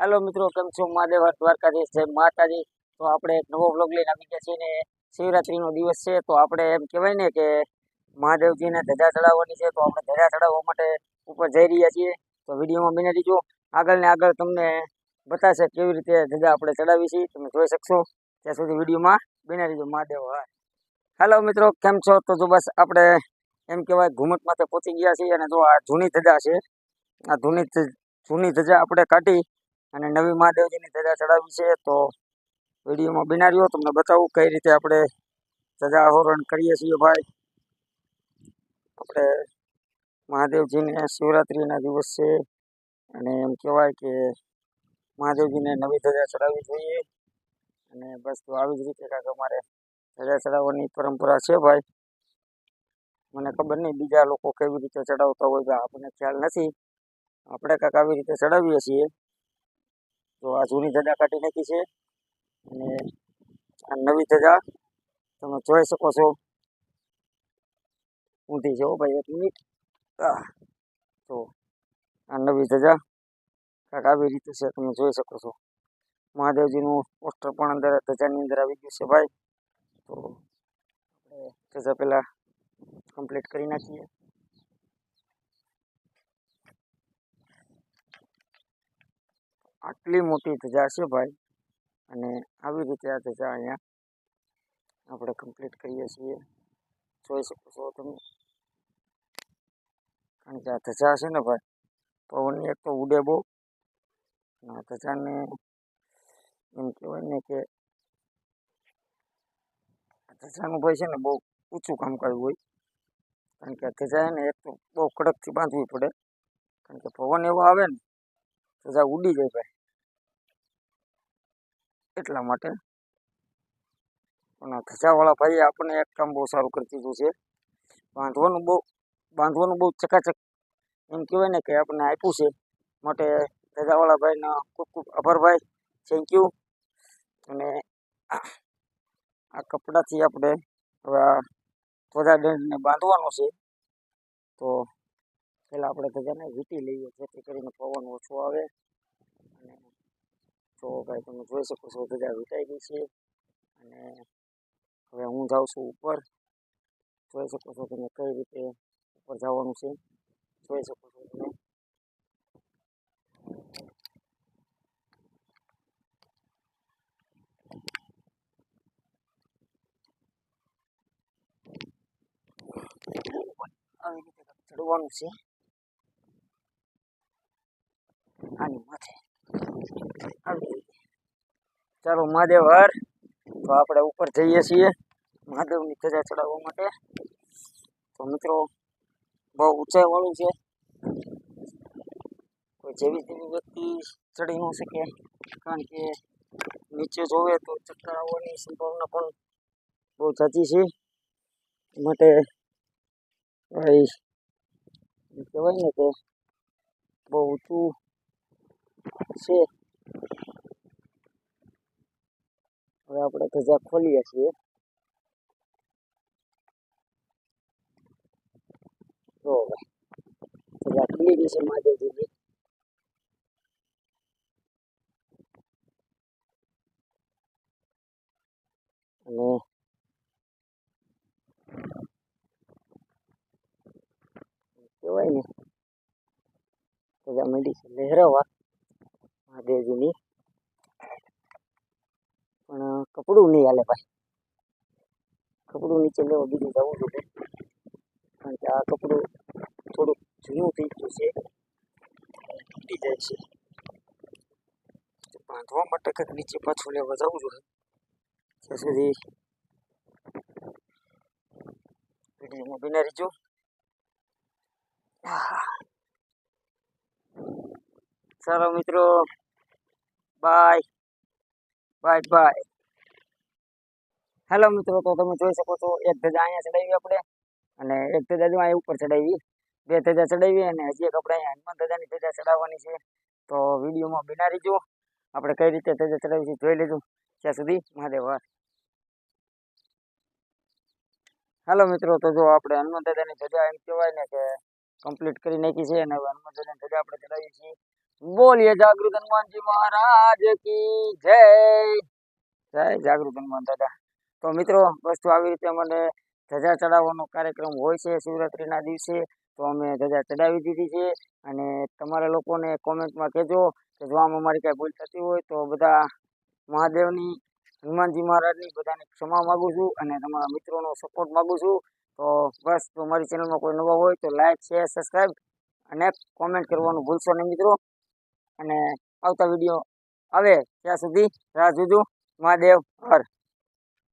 Hello मित्रों, केम छो? महादेव द्वारकाधीश जय माताजी। तो આપણે એક નવો વ્લોગ લઈને આવી ગયા છીએ ને શિવરાત્રીનો દિવસ છે તો આપણે એમ કહેવાય ને કે મહાદેવજીને ધજા ચડાવવાની છે તો આપણે ધજા ચડાવવા માટે ઉપર જઈ રહ્યા છીએ। તો વિડીયોમાં બને રહીજો, આગળ ને આગળ તમને બતાશે કેવી રીતે ધજા આપણે ચડાવી છે, તમે જોઈ શકશો। ત્યાં સુધી વિડીયોમાં બને રહીજો। મહાદેવ હર। હેલો મિત્રો, કેમ છો? તો જો બસ આપણે એમ કહેવાય ઘુમટ માથે પહોંચી ગયા છીએ અને જો આ જૂની ધજા છે, આ જૂની ધજા આપણે કાઢી અને નવી મહાદેવજીની ધજા ચડાવી છે। તો વિડીયોમાં બિના રહ્યો, તમને બતાવું કઈ રીતે આપણે ધજા આરોહણ કરીએ છીએ। ભાઈ, આપણે મહાદેવજીને શિવરાત્રીના દિવસ છે અને એમ કહેવાય કે મહાદેવજીને નવી ધજા ચડાવવી જોઈએ અને બસ તો આવી જ રીતે કાંઈક અમારે ધજા ચડાવવાની પરંપરા છે। ભાઈ, મને ખબર નહીં બીજા લોકો કેવી રીતે ચડાવતા હોય, આપણને ખ્યાલ નથી, આપણે કાંઈક આવી રીતે ચડાવીએ છીએ। તો આ જૂની ધજા કાઢી નાખી છે અને આ નવી ધજા તમે જોઈ શકો છો, ઊંધી છે ભાઈ। 1 મિનિટ, તો આ નવી ધજા કાંઈક આવી રીતે છે, તમે જોઈ શકો છો। મહાદેવજીનું પોસ્ટર પણ અંદર ધજાની અંદર આવી ગયું છે ભાઈ। તો ધજા પહેલાં કમ્પ્લીટ કરી નાખીએ। આટલી મોટી ધજા છે ભાઈ અને આવી રીતે આ ધજા અહીંયા આપણે કમ્પ્લીટ કરીએ છીએ, જોઈ શકો છો તમે। કારણ કે આ ધજા છે ને ભાઈ, પવનની એક તો ઉડે બહુ, આ ધજાને એમ કહેવાય ને કે આ ધજાનું ભાઈ છે ને બહુ ઊંચું કામ કરવું હોય, કારણ કે આ ધજા ને એક તો બહુ કડકથી બાંધવી પડે, કારણ કે પવન એવો આવે ને ધજા ઉડી જાય ભાઈ, એટલા માટે। પણ આ ધજાવાળા ભાઈએ આપણને એક કામ બહુ સારું કરી દીધું છે, બાંધવાનું બહુ ચકાચક એમ કહેવાય ને કે આપણને આપ્યું છે, માટે ધજાવાળા ભાઈનો ખૂબ ખૂબ આભાર ભાઈ, થેન્ક યુ। અને આ કપડાથી આપણે હવે આ ધ્વજાદંડને બાંધવાનો છે। તો પહેલાં આપણે ધજાને વીંટી લઈએ જેથી કરીને પવન ઓછો આવે। અને તો ભાઈ તમે જોઈ શકો છો ધજા વીંટાઈ ગઈ છે અને હવે હું જાઉં છું ઉપર, જોઈ શકો છો તમે કઈ રીતે ઉપર જવાનું છે, જોઈ શકો છો તમે। આવી રીતે ચડવાનું છે આની માથે, આવી રીતે। ચાલો મહાદેવ હર। તો આપણે ઉપર જઈએ છીએ મહાદેવની ધજા ચડાવવા માટે। તો મિત્રો બહુ ઊંચાઈ વાળું છે, કોઈ જેવી તેવી વ્યક્તિ ચડી ન શકે, કારણ કે નીચે જોવે તો ચક્કર આવવાની સંભાવના પણ બહુ ઝાઝી છે, માટે ભાઈ કહેવાય ને કે બહુ ઊંચું છે। હવે આપણે ધજા ખોલીએ છીએ, તો ધજા ખુલી ગઈ છે મહાદેવજીની। અને કહેવાય ને ધજા માંડી છે લહેરાવા મહાદેવજીની, પણ કપડું નહીં હાલે ભાઈ, કપડું નીચે લેવા બીજું જવું જોઈએ, કારણ કે આ કપડું થોડુંક જૂનું થઈ ગયું છે, તૂટી જાય છે, બાંધવા માટે કંઈક નીચે પાછું લેવા જવું જોઈએ। ત્યાં સુધી વિડીયોમાં બને રહીજો। ચાલો મિત્રો, બાય બાય બાય। હેલો મિત્રો, તો તમે જોઈ શકો છો એક ધજા અહીંયા ચડાવી આપણે અને એક ધજા જો અહીંયા ઉપર ચડાવી, 2 ધજા ચડાવી અને હજી એક આપણે અહીંયા હનુમાન ધજાની ધજા ચડાવવાની છે। તો વિડીયોમાં બના રહીજો, આપણે કઈ રીતે ધજા ચડાવી છે જોઈ લેજો। ત્યાં સુધી મહાદેવ હર। હેલો મિત્રો, તો જો આપણે હનુમાન દાદાની ધજા એમ કહેવાય ને કે કમ્પ્લીટ કરી નાખી છે અને હવે હનુમાન દાદાની ધજા આપણે ચડાવીએ છીએ। બોલીએ જાગૃત હનુમાનજી મહારાજ કી જય. જય જાગૃત હનુમાન દાદા. તો મિત્રો બસ તો આવી રીતે મને ધજા ચડાવવાનો કાર્યક્રમ હોય છે શિવરાત્રીના દિવસે. તો અમે ધજા ચડાવી દીધી છે અને તમારા લોકોને કોમેન્ટમાં કહેજો કે જો આમાં અમારી કાંઈ ભૂલ થતી હોય તો બધા મહાદેવની હનુમાનજી મહારાજની બધાને ક્ષમા માગું છું અને તમારા મિત્રોનો સપોર્ટ માગું છું. તો બસ જો મારી ચેનલમાં કોઈ નવા હોય તો લાઈક શેર સબસ્ક્રાઈબ અને કોમેન્ટ કરવાનું ભૂલશો નહીં મિત્રો. અને આવતા વિડીયો આવે ત્યાં સુધી રાહ જોજો. મહાદેવ હર.